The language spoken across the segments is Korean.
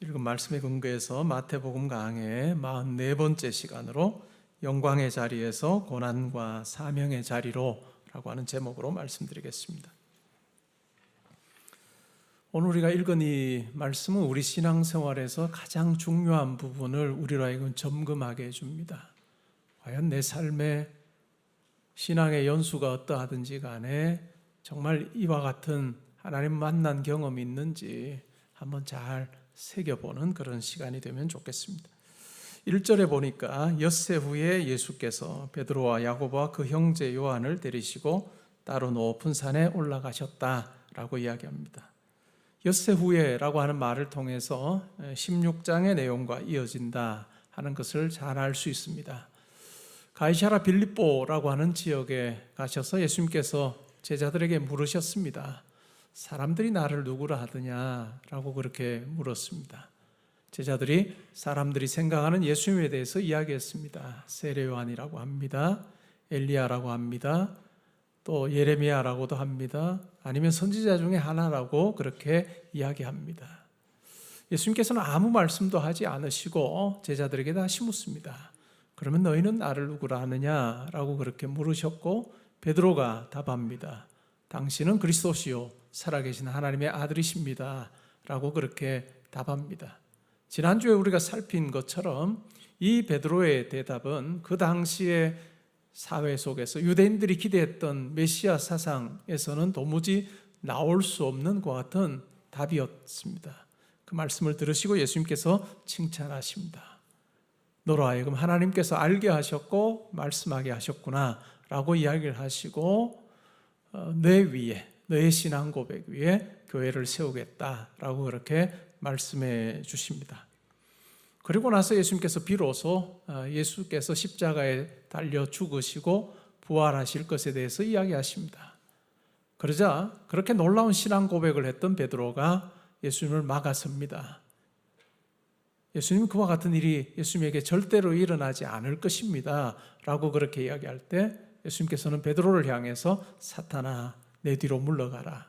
읽은 말씀에 근거해서 마태복음 강해 44번째 시간으로 영광의 자리에서 고난과 사명의 자리로 라고 하는 제목으로 말씀드리겠습니다. 오늘 우리가 읽은 이 말씀은 우리 신앙생활에서 가장 중요한 부분을 우리로 하여금 점검하게 해줍니다. 과연 내 삶의 신앙의 연수가 어떠하든지 간에 정말 이와 같은 하나님 만난 경험이 있는지 한번 잘 새겨보는 그런 시간이 되면 좋겠습니다. 1절에 보니까 엿새 후에 예수께서 베드로와 야고보와 그 형제 요한을 데리시고 따로 높은 산에 올라가셨다라고 이야기합니다. 엿새 후에라고 하는 말을 통해서 16장의 내용과 이어진다 하는 것을 잘 알 수 있습니다. 가이사랴 빌립보라고 하는 지역에 가셔서 예수님께서 제자들에게 물으셨습니다. 사람들이 나를 누구라 하더냐라고 그렇게 물었습니다. 제자들이 사람들이 생각하는 예수님에 대해서 이야기했습니다. 세례 요한이라고 합니다. 엘리야라고 합니다. 또 예레미야라고도 합니다. 아니면 선지자 중에 하나라고 그렇게 이야기합니다. 예수님께서는 아무 말씀도 하지 않으시고 제자들에게 다시 묻습니다. 그러면 너희는 나를 누구라 하느냐라고 그렇게 물으셨고 베드로가 답합니다. 당신은 그리스도시요 살아계신 하나님의 아들이십니다 라고 그렇게 답합니다. 지난주에 우리가 살핀 것처럼 이 베드로의 대답은 그 당시의 사회 속에서 유대인들이 기대했던 메시아 사상에서는 도무지 나올 수 없는 그와 같은 답이었습니다. 그 말씀을 들으시고 예수님께서 칭찬하십니다. 너로 하여금 하나님께서 알게 하셨고 말씀하게 하셨구나 라고 이야기를 하시고 내 위에, 너의 신앙 고백 위에 교회를 세우겠다라고 그렇게 말씀해 주십니다. 그리고 나서 예수님께서 비로소 예수께서 십자가에 달려 죽으시고 부활하실 것에 대해서 이야기하십니다. 그러자 그렇게 놀라운 신앙 고백을 했던 베드로가 예수님을 막아섭니다. 예수님 그와 같은 일이 예수님에게 절대로 일어나지 않을 것입니다 라고 그렇게 이야기할 때 예수님께서는 베드로를 향해서 사탄아 내 뒤로 물러가라.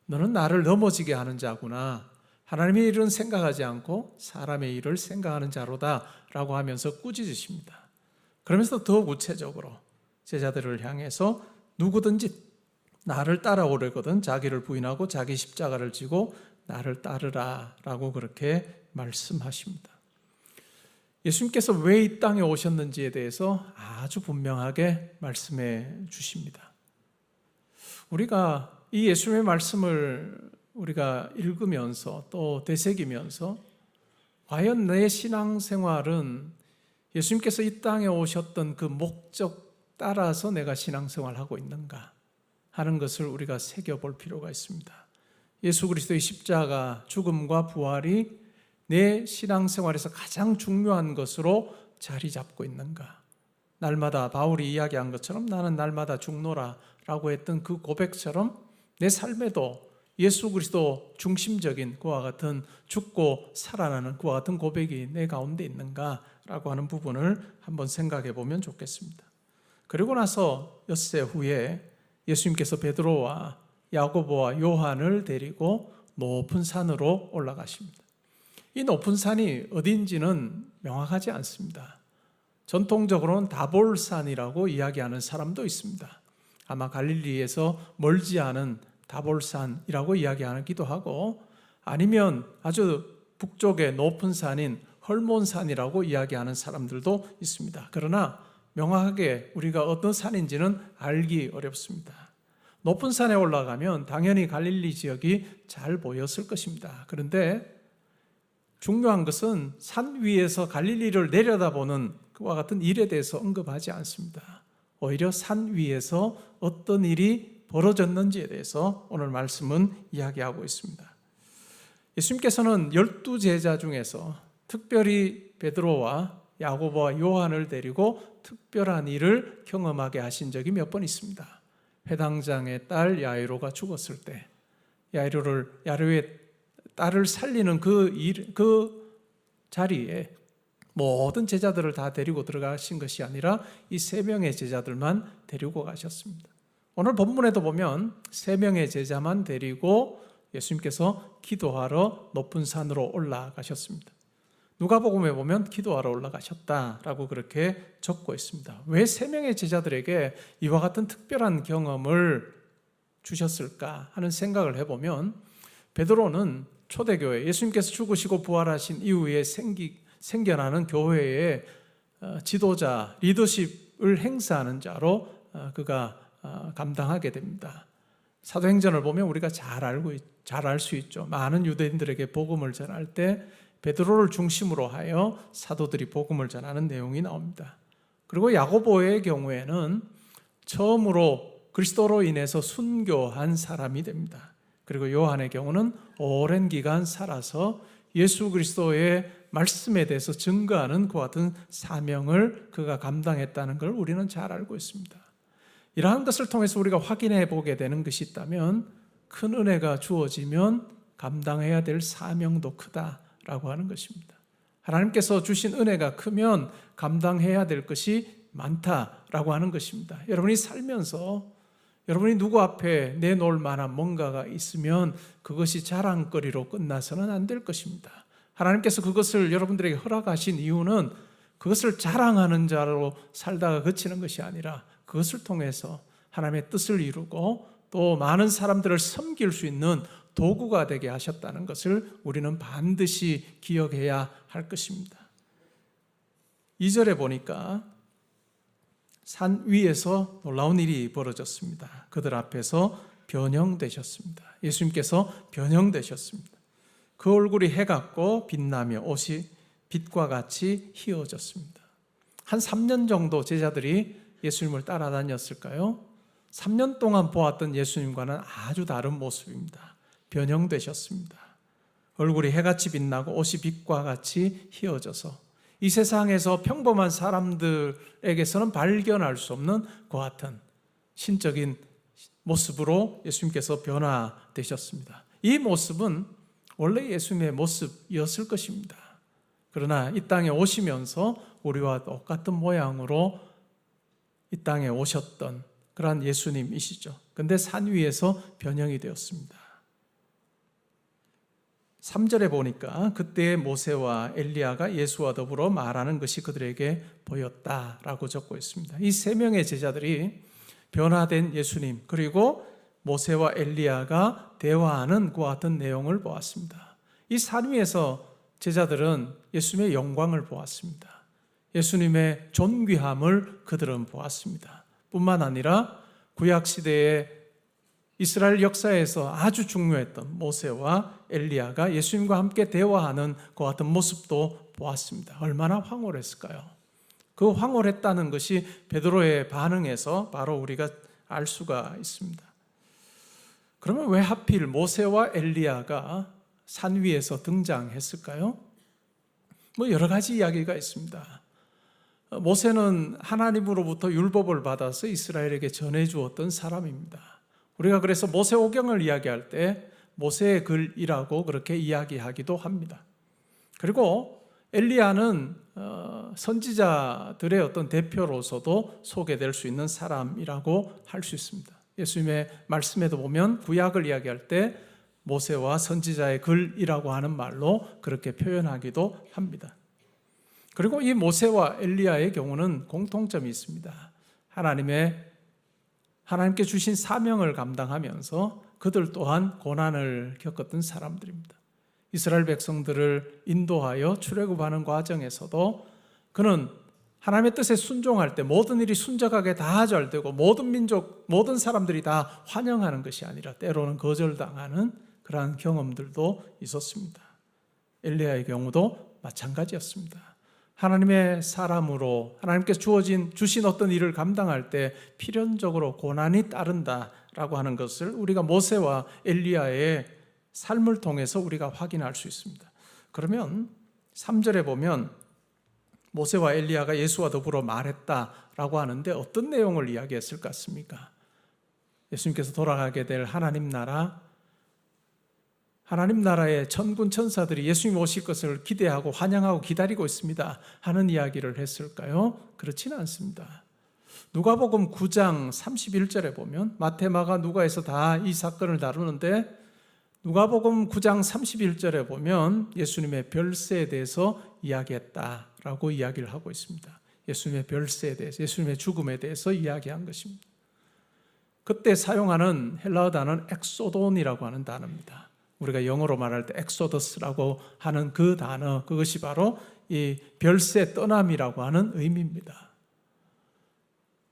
너는 나를 넘어지게 하는 자구나. 하나님의 일은 생각하지 않고 사람의 일을 생각하는 자로다 라고 하면서 꾸짖으십니다. 그러면서 더 구체적으로 제자들을 향해서 누구든지 나를 따라오려거든 자기를 부인하고 자기 십자가를 지고 나를 따르라 라고 그렇게 말씀하십니다. 예수님께서 왜 이 땅에 오셨는지에 대해서 아주 분명하게 말씀해 주십니다. 우리가 이 예수님의 말씀을 우리가 읽으면서 또 되새기면서 과연 내 신앙생활은 예수님께서 이 땅에 오셨던 그 목적 따라서 내가 신앙생활하고 있는가 하는 것을 우리가 새겨볼 필요가 있습니다. 예수 그리스도의 십자가 죽음과 부활이 내 신앙생활에서 가장 중요한 것으로 자리 잡고 있는가? 날마다 바울이 이야기한 것처럼 나는 날마다 죽노라 라고 했던 그 고백처럼 내 삶에도 예수 그리스도 중심적인 그와 같은 죽고 살아나는 그와 같은 고백이 내 가운데 있는가 라고 하는 부분을 한번 생각해 보면 좋겠습니다. 그리고 나서 엿새 후에 예수님께서 베드로와 야고보와 요한을 데리고 높은 산으로 올라가십니다. 이 높은 산이 어딘지는 명확하지 않습니다. 전통적으로는 다볼산이라고 이야기하는 사람도 있습니다. 아마 갈릴리에서 멀지 않은 다볼산이라고 이야기하기도 하고 아니면 아주 북쪽의 높은 산인 헐몬산이라고 이야기하는 사람들도 있습니다. 그러나 명확하게 우리가 어떤 산인지는 알기 어렵습니다. 높은 산에 올라가면 당연히 갈릴리 지역이 잘 보였을 것입니다. 그런데 중요한 것은 산 위에서 갈릴리를 내려다보는 그와 같은 일에 대해서 언급하지 않습니다. 오히려 산 위에서 어떤 일이 벌어졌는지에 대해서 오늘 말씀은 이야기하고 있습니다. 예수님께서는 12제자 중에서 특별히 베드로와 야고보와 요한을 데리고 특별한 일을 경험하게 하신 적이 몇 번 있습니다. 회당장의 딸 야이로가 죽었을 때 야이로의 딸을 살리는 그 자리에 모든 제자들을 다 데리고 들어가신 것이 아니라 이 3명의 제자들만 데리고 가셨습니다. 오늘 본문에도 보면 3명의 제자만 데리고 예수님께서 기도하러 높은 산으로 올라가셨습니다. 누가복음에 보면 기도하러 올라가셨다라고 그렇게 적고 있습니다. 왜 3명의 제자들에게 이와 같은 특별한 경험을 주셨을까 하는 생각을 해보면, 베드로는 초대교회, 예수님께서 죽으시고 부활하신 이후에 생겨나는 교회의 지도자, 리더십을 행사하는 자로 그가 감당하게 됩니다. 사도행전을 보면 우리가 잘 알 수 있죠. 많은 유대인들에게 복음을 전할 때 베드로를 중심으로 하여 사도들이 복음을 전하는 내용이 나옵니다. 그리고 야고보의 경우에는 처음으로 그리스도로 인해서 순교한 사람이 됩니다. 그리고 요한의 경우는 오랜 기간 살아서 예수 그리스도의 말씀에 대해서 증거하는 그와 같은 사명을 그가 감당했다는 걸 우리는 잘 알고 있습니다. 이러한 것을 통해서 우리가 확인해 보게 되는 것이 있다면, 큰 은혜가 주어지면 감당해야 될 사명도 크다라고 하는 것입니다. 하나님께서 주신 은혜가 크면 감당해야 될 것이 많다라고 하는 것입니다. 여러분이 살면서 여러분이 누구 앞에 내놓을 만한 뭔가가 있으면 그것이 자랑거리로 끝나서는 안 될 것입니다. 하나님께서 그것을 여러분들에게 허락하신 이유는 그것을 자랑하는 자로 살다가 그치는 것이 아니라 그것을 통해서 하나님의 뜻을 이루고 또 많은 사람들을 섬길 수 있는 도구가 되게 하셨다는 것을 우리는 반드시 기억해야 할 것입니다. 2절에 보니까 산 위에서 놀라운 일이 벌어졌습니다. 그들 앞에서 변형되셨습니다. 예수님께서 변형되셨습니다. 그 얼굴이 해같고 빛나며 옷이 빛과 같이 희어졌습니다. 한 3년 정도 제자들이 예수님을 따라다녔을까요? 3년 동안 보았던 예수님과는 아주 다른 모습입니다. 변형되셨습니다. 얼굴이 해같이 빛나고 옷이 빛과 같이 희어져서 이 세상에서 평범한 사람들에게서는 발견할 수 없는 그와 같은 신적인 모습으로 예수님께서 변화되셨습니다. 이 모습은 원래 예수님의 모습이었을 것입니다. 그러나 이 땅에 오시면서 우리와 똑같은 모양으로 이 땅에 오셨던 그러한 예수님이시죠. 그런데 산 위에서 변형이 되었습니다. 3절에 보니까 그때 모세와 엘리야가 예수와 더불어 말하는 것이 그들에게 보였다라고 적고 있습니다. 이 3명의 제자들이 변화된 예수님, 그리고 모세와 엘리야가 대화하는 그와 같은 내용을 보았습니다. 이 산 위에서 제자들은 예수님의 영광을 보았습니다. 예수님의 존귀함을 그들은 보았습니다. 뿐만 아니라 구약시대의 이스라엘 역사에서 아주 중요했던 모세와 엘리야가 예수님과 함께 대화하는 그 같은 모습도 보았습니다. 얼마나 황홀했을까요? 그 황홀했다는 것이 베드로의 반응에서 바로 우리가 알 수가 있습니다. 그러면 왜 하필 모세와 엘리야가 산 위에서 등장했을까요? 여러 가지 이야기가 있습니다. 모세는 하나님으로부터 율법을 받아서 이스라엘에게 전해주었던 사람입니다. 우리가 그래서 모세오경을 이야기할 때 모세의 글이라고 그렇게 이야기하기도 합니다. 그리고 엘리야는 선지자들의 어떤 대표로서도 소개될 수 있는 사람이라고 할 수 있습니다. 예수님의 말씀에도 보면 구약을 이야기할 때 모세와 선지자의 글이라고 하는 말로 그렇게 표현하기도 합니다. 그리고 이 모세와 엘리야의 경우는 공통점이 있습니다. 하나님께 주신 사명을 감당하면서 그들 또한 고난을 겪었던 사람들입니다. 이스라엘 백성들을 인도하여 출애굽하는 과정에서도 그는 하나님의 뜻에 순종할 때 모든 일이 순적하게 다 잘 되고 모든 민족, 모든 사람들이 다 환영하는 것이 아니라 때로는 거절당하는 그러한 경험들도 있었습니다. 엘리야의 경우도 마찬가지였습니다. 하나님의 사람으로 하나님께서 주신 어떤 일을 감당할 때 필연적으로 고난이 따른다라고 하는 것을 우리가 모세와 엘리야의 삶을 통해서 우리가 확인할 수 있습니다. 그러면 3절에 보면 모세와 엘리야가 예수와 더불어 말했다라고 하는데 어떤 내용을 이야기했을 것 같습니까? 예수님께서 돌아가게 될 하나님 나라의 천군 천사들이 예수님 오실 것을 기대하고 환영하고 기다리고 있습니다 하는 이야기를 했을까요? 그렇지는 않습니다. 누가복음 9장 31절에 보면 마태, 마가, 누가에서 다 이 사건을 다루는데 누가복음 9장 31절에 보면 예수님의 별세에 대해서 이야기했다라고 이야기를 하고 있습니다. 예수님의 별세에 대해서, 예수님의 죽음에 대해서 이야기한 것입니다. 그때 사용하는 헬라어 단어는 엑소돈이라고 하는 단어입니다. 우리가 영어로 말할 때 엑소더스라고 하는 그 단어, 그것이 바로 이 별세 떠남이라고 하는 의미입니다.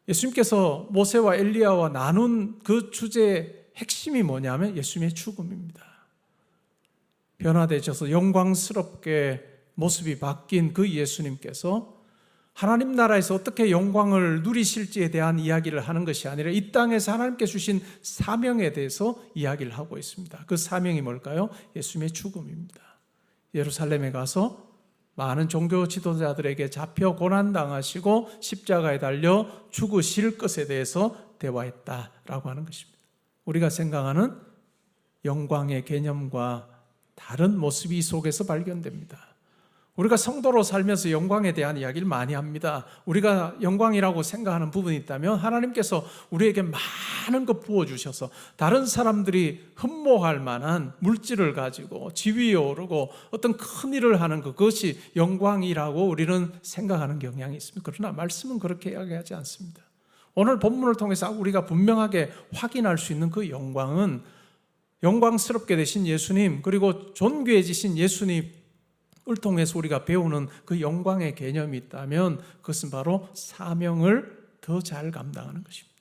예수님께서 모세와 엘리야와 나눈 그 주제의 핵심이 뭐냐면 예수님의 죽음입니다. 변화되셔서 영광스럽게 모습이 바뀐 그 예수님께서 하나님 나라에서 어떻게 영광을 누리실지에 대한 이야기를 하는 것이 아니라 이 땅에서 하나님께 주신 사명에 대해서 이야기를 하고 있습니다. 그 사명이 뭘까요? 예수님의 죽음입니다. 예루살렘에 가서 많은 종교 지도자들에게 잡혀 고난당하시고 십자가에 달려 죽으실 것에 대해서 대화했다라고 하는 것입니다. 우리가 생각하는 영광의 개념과 다른 모습이 이 속에서 발견됩니다. 우리가 성도로 살면서 영광에 대한 이야기를 많이 합니다. 우리가 영광이라고 생각하는 부분이 있다면 하나님께서 우리에게 많은 것 부어주셔서 다른 사람들이 흠모할 만한 물질을 가지고 지위에 오르고 어떤 큰 일을 하는 것, 그것이 영광이라고 우리는 생각하는 경향이 있습니다. 그러나 말씀은 그렇게 이야기하지 않습니다. 오늘 본문을 통해서 우리가 분명하게 확인할 수 있는 그 영광은 영광스럽게 되신 예수님, 그리고 존귀해지신 예수님을 통해서 우리가 배우는 그 영광의 개념이 있다면 그것은 바로 사명을 더 잘 감당하는 것입니다.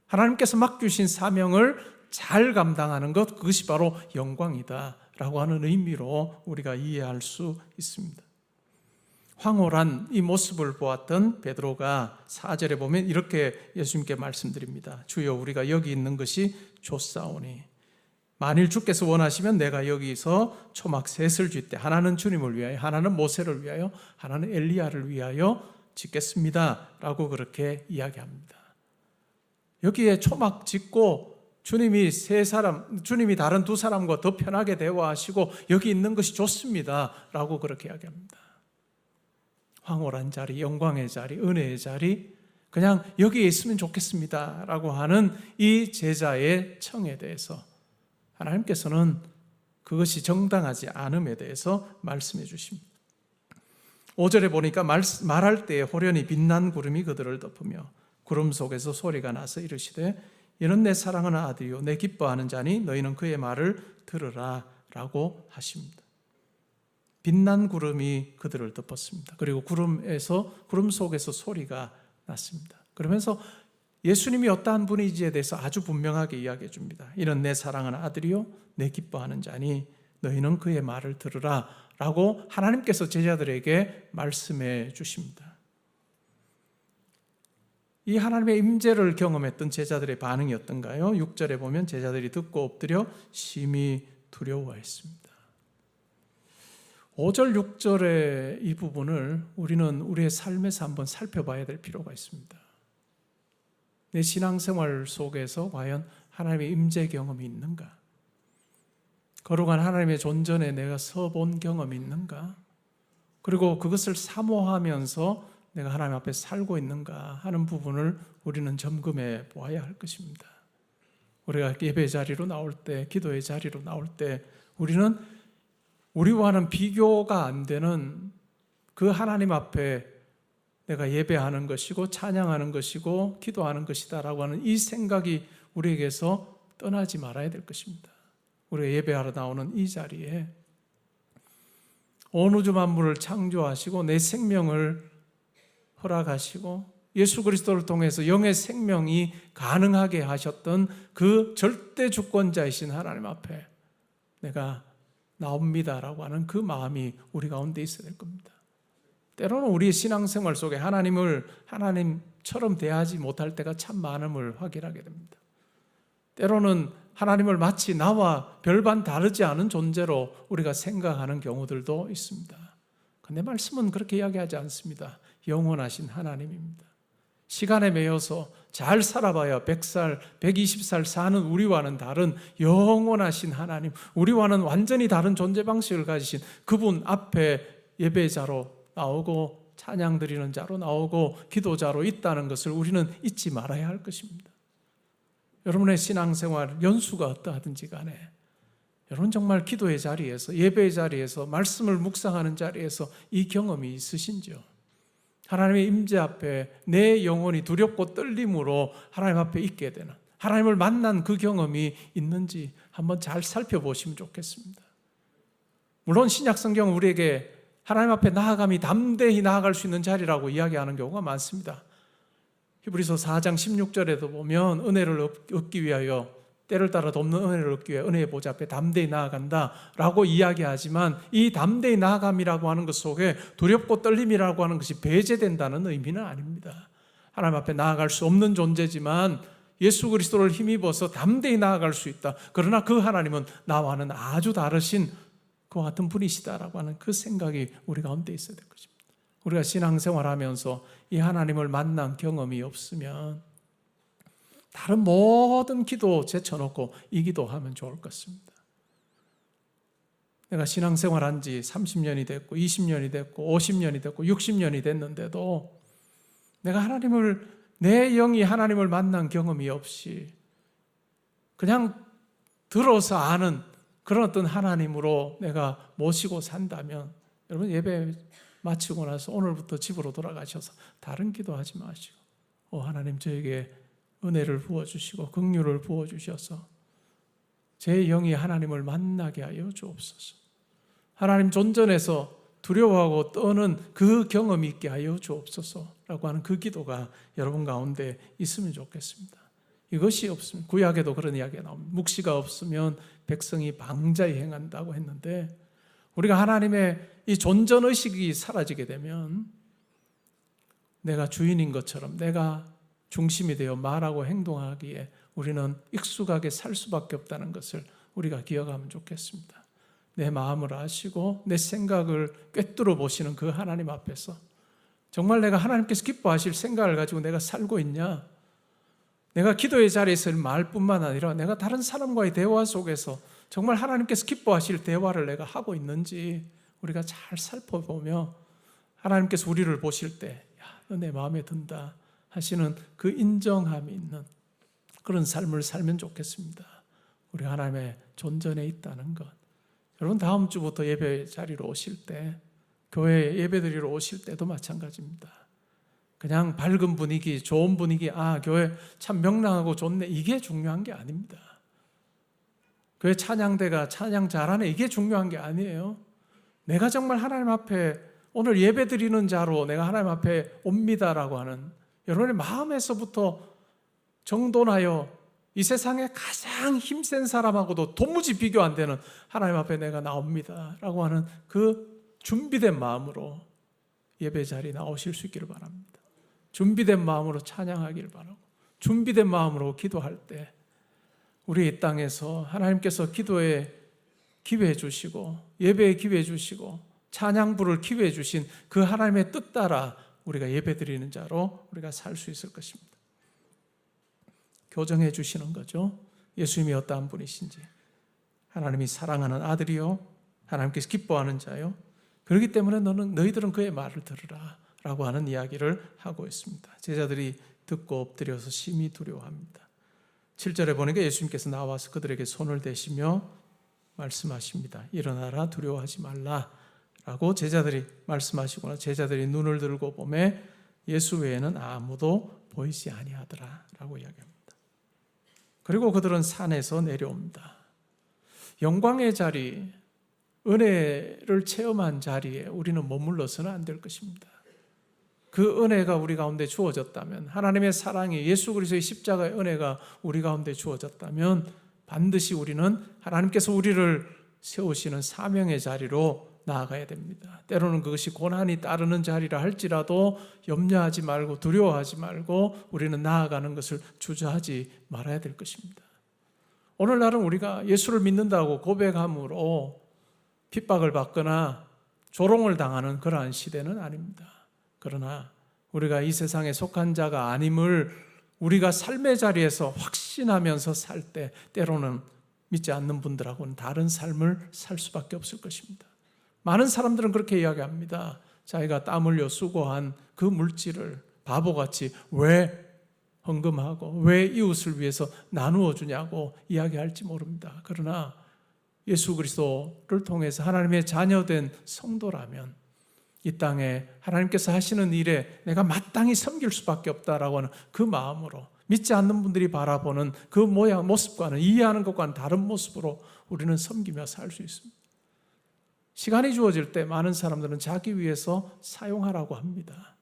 하나님께서 맡기신 사명을 잘 감당하는 것, 그것이 바로 영광이다라고 하는 의미로 우리가 이해할 수 있습니다. 황홀한 이 모습을 보았던 베드로가 4절에 보면 이렇게 예수님께 말씀드립니다. 주여, 우리가 여기 있는 것이 좋사오니 만일 주께서 원하시면 내가 여기서 초막 셋을 짓되 하나는 주님을 위하여, 하나는 모세를 위하여, 하나는 엘리야를 위하여 짓겠습니다 라고 그렇게 이야기합니다. 여기에 초막 짓고 주님이 다른 두 사람과 더 편하게 대화하시고 여기 있는 것이 좋습니다 라고 그렇게 이야기합니다. 황홀한 자리, 영광의 자리, 은혜의 자리, 그냥 여기에 있으면 좋겠습니다 라고 하는 이 제자의 청에 대해서 하나님께서는 그것이 정당하지 않음에 대해서 말씀해 주십니다. 5절에 보니까 말할 때에 호련히 빛난 구름이 그들을 덮으며 구름 속에서 소리가 나서 이르시되 이는 내 사랑하는 아들이요 내 기뻐하는 자니 너희는 그의 말을 들으라 라고 하십니다. 빛난 구름이 그들을 덮었습니다. 그리고 구름 속에서 소리가 났습니다. 그러면서 예수님이 어떠한 분인지에 대해서 아주 분명하게 이야기해 줍니다. 이는 내 사랑하는 아들이요 내 기뻐하는 자니 너희는 그의 말을 들으라 라고 하나님께서 제자들에게 말씀해 주십니다. 이 하나님의 임재를 경험했던 제자들의 반응이 어떤가요? 6절에 보면 제자들이 듣고 엎드려 심히 두려워했습니다. 5절, 6절의 이 부분을 우리는 우리의 삶에서 한번 살펴봐야 될 필요가 있습니다. 내 신앙생활 속에서 과연 하나님의 임재 경험이 있는가? 거룩한 하나님의 존전에 내가 서본 경험이 있는가? 그리고 그것을 사모하면서 내가 하나님 앞에 살고 있는가 하는 부분을 우리는 점검해 보아야 할 것입니다. 우리가 예배 자리로 나올 때, 기도의 자리로 나올 때 우리는 우리와는 비교가 안 되는 그 하나님 앞에 내가 예배하는 것이고 찬양하는 것이고 기도하는 것이다라고 하는 이 생각이 우리에게서 떠나지 말아야 될 것입니다. 우리가 예배하러 나오는 이 자리에 온 우주 만물을 창조하시고 내 생명을 허락하시고 예수 그리스도를 통해서 영의 생명이 가능하게 하셨던 그 절대 주권자이신 하나님 앞에 내가 나옵니다라고 하는 그 마음이 우리 가운데 있어야 될 겁니다. 때로는 우리의 신앙생활 속에 하나님을 하나님처럼 대하지 못할 때가 참 많음을 확인하게 됩니다. 때로는 하나님을 마치 나와 별반 다르지 않은 존재로 우리가 생각하는 경우들도 있습니다. 그런데 말씀은 그렇게 이야기하지 않습니다. 영원하신 하나님입니다. 시간에 매여서 잘 살아봐야 100살, 120살 사는 우리와는 다른 영원하신 하나님, 우리와는 완전히 다른 존재 방식을 가지신 그분 앞에 예배자로 나오고 찬양 드리는 자로 나오고 기도자로 있다는 것을 우리는 잊지 말아야 할 것입니다. 여러분의 신앙생활 연수가 어떠하든지 간에 여러분 정말 기도의 자리에서, 예배의 자리에서, 말씀을 묵상하는 자리에서 이 경험이 있으신지요? 하나님의 임재 앞에 내 영혼이 두렵고 떨림으로 하나님 앞에 있게 되는, 하나님을 만난 그 경험이 있는지 한번 잘 살펴보시면 좋겠습니다. 물론 신약 성경은 우리에게 하나님 앞에 나아감이 담대히 나아갈 수 있는 자리라고 이야기하는 경우가 많습니다. 히브리서 4장 16절에도 보면 은혜를 얻기 위하여, 때를 따라 돕는 은혜를 얻기 위해 은혜의 보좌 앞에 담대히 나아간다라고 이야기하지만, 이 담대히 나아감이라고 하는 것 속에 두렵고 떨림이라고 하는 것이 배제된다는 의미는 아닙니다. 하나님 앞에 나아갈 수 없는 존재지만 예수 그리스도를 힘입어서 담대히 나아갈 수 있다. 그러나 그 하나님은 나와는 아주 다르신 그와 같은 분이시다라고 하는 그 생각이 우리 가운데 있어야 될 것입니다. 우리가 신앙생활하면서 이 하나님을 만난 경험이 없으면 다른 모든 기도 제쳐놓고 이 기도하면 좋을 것 같습니다. 내가 신앙생활한 지 30년이 됐고 20년이 됐고 50년이 됐고 60년이 됐는데도 내가 내 영이 하나님을 만난 경험이 없이 그냥 들어서 아는 그런 어떤 하나님으로 내가 모시고 산다면, 여러분 예배 마치고 나서 오늘부터 집으로 돌아가셔서 다른 기도하지 마시고, 하나님 저에게 은혜를 부어주시고 긍휼을 부어주셔서 제 영이 하나님을 만나게 하여 주옵소서. 하나님 존전에서 두려워하고 떠는 그 경험이 있게 하여 주옵소서라고 하는 그 기도가 여러분 가운데 있으면 좋겠습니다. 이것이 없으면, 구약에도 그런 이야기가 나옵니다. 묵시가 없으면 백성이 방자히 행한다고 했는데, 우리가 하나님의 이 존전의식이 사라지게 되면 내가 주인인 것처럼 내가 중심이 되어 말하고 행동하기에 우리는 익숙하게 살 수밖에 없다는 것을 우리가 기억하면 좋겠습니다. 내 마음을 아시고 내 생각을 꿰뚫어 보시는 그 하나님 앞에서 정말 내가 하나님께서 기뻐하실 생각을 가지고 내가 살고 있냐? 내가 기도의 자리에서 말뿐만 아니라 내가 다른 사람과의 대화 속에서 정말 하나님께서 기뻐하실 대화를 내가 하고 있는지 우리가 잘 살펴보며, 하나님께서 우리를 보실 때 너 내 마음에 든다 하시는 그 인정함이 있는 그런 삶을 살면 좋겠습니다. 우리 하나님의 존전에 있다는 것. 여러분 다음 주부터 예배 자리로 오실 때, 교회 예배드리러 오실 때도 마찬가지입니다. 그냥 밝은 분위기, 좋은 분위기, 교회 참 명랑하고 좋네, 이게 중요한 게 아닙니다. 교회 찬양대가 찬양 잘하네, 이게 중요한 게 아니에요. 내가 정말 하나님 앞에 오늘 예배드리는 자로 내가 하나님 앞에 옵니다라고 하는 여러분의 마음에서부터 정돈하여 이 세상에 가장 힘센 사람하고도 도무지 비교 안 되는 하나님 앞에 내가 나옵니다라고 하는 그 준비된 마음으로 예배 자리에 나오실 수 있기를 바랍니다. 준비된 마음으로 찬양하기를 바라고, 준비된 마음으로 기도할 때 우리 이 땅에서 하나님께서 기도에 기회해 주시고 예배에 기회해 주시고 찬양부를 기회해 주신 그 하나님의 뜻 따라 우리가 예배 드리는 자로 우리가 살 수 있을 것입니다. 교정해 주시는 거죠. 예수님이 어떠한 분이신지, 하나님이 사랑하는 아들이요 하나님께서 기뻐하는 자요, 그렇기 때문에 너희들은 그의 말을 들으라 라고 하는 이야기를 하고 있습니다. 제자들이 듣고 엎드려서 심히 두려워합니다. 7절에 보니까 예수님께서 나와서 그들에게 손을 대시며 말씀하십니다. 일어나라, 두려워하지 말라 라고 제자들이 말씀하시거나, 제자들이 눈을 들고 보매 예수 외에는 아무도 보이지 아니하더라 라고 이야기합니다. 그리고 그들은 산에서 내려옵니다. 영광의 자리, 은혜를 체험한 자리에 우리는 머물러서는 안 될 것입니다. 그 은혜가 우리 가운데 주어졌다면, 하나님의 사랑이, 예수 그리스도의 십자가의 은혜가 우리 가운데 주어졌다면 반드시 우리는 하나님께서 우리를 세우시는 사명의 자리로 나아가야 됩니다. 때로는 그것이 고난이 따르는 자리라 할지라도 염려하지 말고 두려워하지 말고 우리는 나아가는 것을 주저하지 말아야 될 것입니다. 오늘날은 우리가 예수를 믿는다고 고백함으로 핍박을 받거나 조롱을 당하는 그러한 시대는 아닙니다. 그러나 우리가 이 세상에 속한 자가 아님을 우리가 삶의 자리에서 확신하면서 살 때 때로는 믿지 않는 분들하고는 다른 삶을 살 수밖에 없을 것입니다. 많은 사람들은 그렇게 이야기합니다. 자기가 땀 흘려 수고한 그 물질을 바보같이 왜 헌금하고 왜 이웃을 위해서 나누어 주냐고 이야기할지 모릅니다. 그러나 예수 그리스도를 통해서 하나님의 자녀된 성도라면 이 땅에 하나님께서 하시는 일에 내가 마땅히 섬길 수밖에 없다라고 하는 그 마음으로, 믿지 않는 분들이 바라보는 그 모양, 모습과는, 이해하는 것과는 다른 모습으로 우리는 섬기며 살 수 있습니다. 시간이 주어질 때 많은 사람들은 자기 위해서 사용하라고 합니다.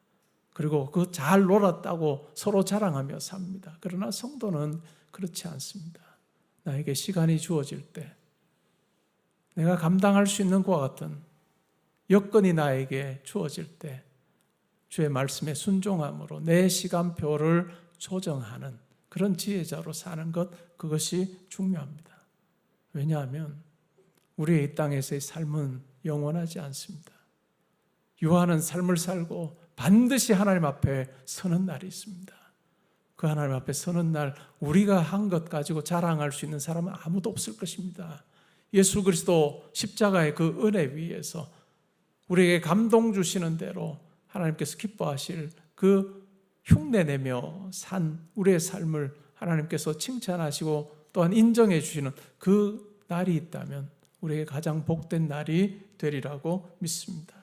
그리고 그 잘 놀았다고 서로 자랑하며 삽니다. 그러나 성도는 그렇지 않습니다. 나에게 시간이 주어질 때 내가 감당할 수 있는 것과 같은 여건이 나에게 주어질 때 주의 말씀에 순종함으로 내 시간표를 조정하는 그런 지혜자로 사는 것, 그것이 중요합니다. 왜냐하면 우리의 이 땅에서의 삶은 영원하지 않습니다. 유한한 삶을 살고 반드시 하나님 앞에 서는 날이 있습니다. 그 하나님 앞에 서는 날 우리가 한 것 가지고 자랑할 수 있는 사람은 아무도 없을 것입니다. 예수 그리스도 십자가의 그 은혜 위에서 우리에게 감동 주시는 대로 하나님께서 기뻐하실 그 흉내내며 산 우리의 삶을 하나님께서 칭찬하시고 또한 인정해 주시는 그 날이 있다면 우리에게 가장 복된 날이 되리라고 믿습니다.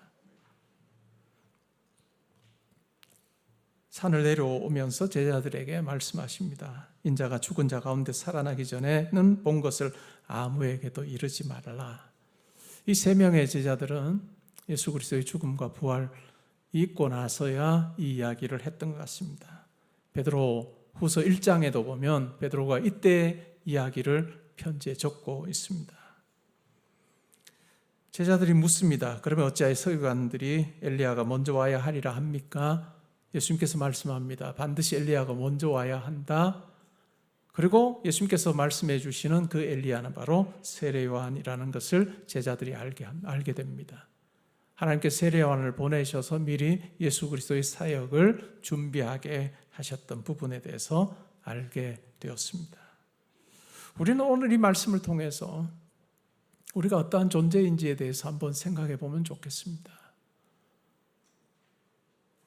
산을 내려오면서 제자들에게 말씀하십니다. 인자가 죽은 자 가운데 살아나기 전에는 본 것을 아무에게도 이르지 말라. 이 세 명의 제자들은 예수 그리스도의 죽음과 부활이 있고 나서야 이 이야기를 했던 것 같습니다. 베드로 후서 1장에도 보면 베드로가 이때 이야기를 편지에 적고 있습니다. 제자들이 묻습니다. 그러면 어찌하여 서기관들이 엘리야가 먼저 와야 하리라 합니까? 예수님께서 말씀합니다. 반드시 엘리야가 먼저 와야 한다. 그리고 예수님께서 말씀해 주시는 그 엘리야는 바로 세례 요한이라는 것을 제자들이 알게 됩니다. 하나님께서 세례 요한을 보내셔서 미리 예수 그리스도의 사역을 준비하게 하셨던 부분에 대해서 알게 되었습니다. 우리는 오늘 이 말씀을 통해서 우리가 어떠한 존재인지에 대해서 한번 생각해 보면 좋겠습니다.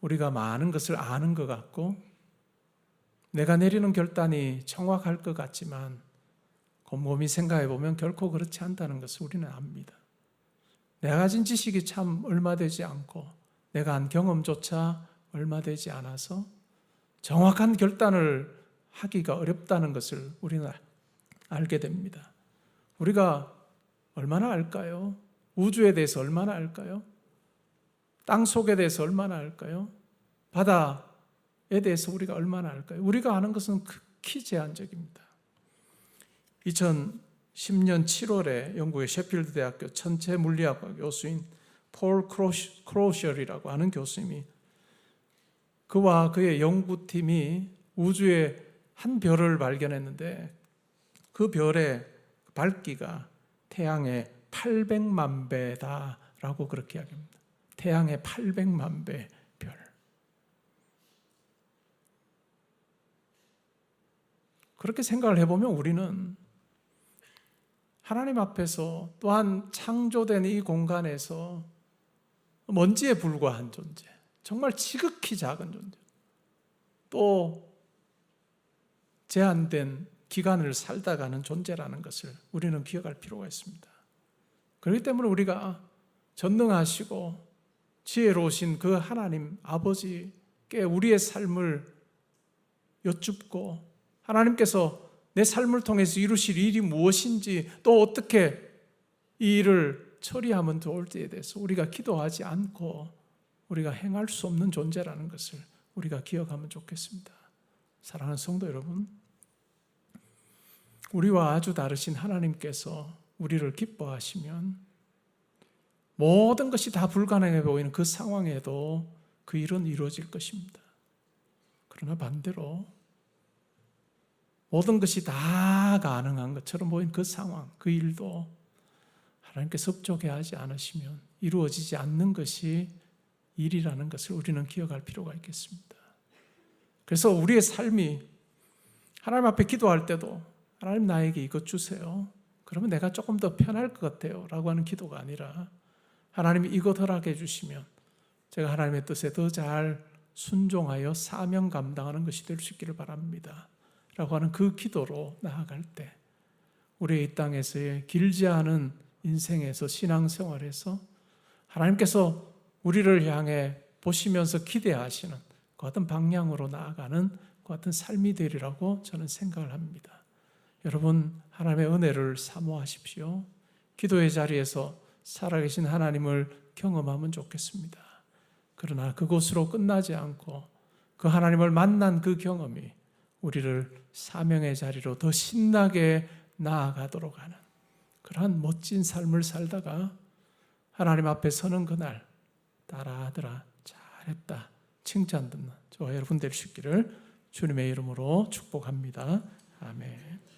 우리가 많은 것을 아는 것 같고 내가 내리는 결단이 정확할 것 같지만 곰곰이 생각해 보면 결코 그렇지 않다는 것을 우리는 압니다. 내가 가진 지식이 참 얼마 되지 않고 내가 한 경험조차 얼마 되지 않아서 정확한 결단을 하기가 어렵다는 것을 우리는 알게 됩니다. 우리가 얼마나 알까요? 우주에 대해서 얼마나 알까요? 땅 속에 대해서 얼마나 알까요? 바다에 대해서 우리가 얼마나 알까요? 우리가 아는 것은 극히 제한적입니다. 2010년 7월에 영국의 셰필드 대학교 천체 물리학과 교수인 폴 크로셜이라고 하는 교수님이 그와 그의 연구팀이 우주의 한 별을 발견했는데 그 별의 밝기가 태양의 800만 배다라고 그렇게 이야기합니다. 태양의 800만 배 별. 그렇게 생각을 해보면 우리는 하나님 앞에서 또한 창조된 이 공간에서 먼지에 불과한 존재, 정말 지극히 작은 존재, 또 제한된 기간을 살다 가는 존재라는 것을 우리는 기억할 필요가 있습니다. 그렇기 때문에 우리가 전능하시고 지혜로우신 그 하나님 아버지께 우리의 삶을 여쭙고 하나님께서 내 삶을 통해서 이루실 일이 무엇인지 또 어떻게 이 일을 처리하면 좋을지에 대해서 우리가 기도하지 않고 우리가 행할 수 없는 존재라는 것을 우리가 기억하면 좋겠습니다. 사랑하는 성도 여러분, 우리와 아주 다르신 하나님께서 우리를 기뻐하시면 모든 것이 다 불가능해 보이는 그 상황에도 그 일은 이루어질 것입니다. 그러나 반대로 모든 것이 다 가능한 것처럼 보이는 그 상황, 그 일도 하나님께서 섭조게 하지 않으시면 이루어지지 않는 것이 일이라는 것을 우리는 기억할 필요가 있겠습니다. 그래서 우리의 삶이 하나님 앞에 기도할 때도 하나님 나에게 이것 주세요. 그러면 내가 조금 더 편할 것 같아요 라고 하는 기도가 아니라 하나님이 이것 허락해 주시면 제가 하나님의 뜻에 더 잘 순종하여 사명 감당하는 것이 될 수 있기를 바랍니다 라고 하는 그 기도로 나아갈 때 우리의 이 땅에서의 길지 않은 인생에서 신앙생활에서 하나님께서 우리를 향해 보시면서 기대하시는 그 같은 방향으로 나아가는 그 같은 삶이 되리라고 저는 생각을 합니다. 여러분, 하나님의 은혜를 사모하십시오. 기도의 자리에서 살아계신 하나님을 경험하면 좋겠습니다. 그러나 그곳으로 끝나지 않고 그 하나님을 만난 그 경험이 우리를 사명의 자리로 더 신나게 나아가도록 하는 그러한 멋진 삶을 살다가 하나님 앞에 서는 그날 따라 아들아 잘했다 칭찬 듣는 저와 여러분 될 수 있기를 주님의 이름으로 축복합니다. 아멘.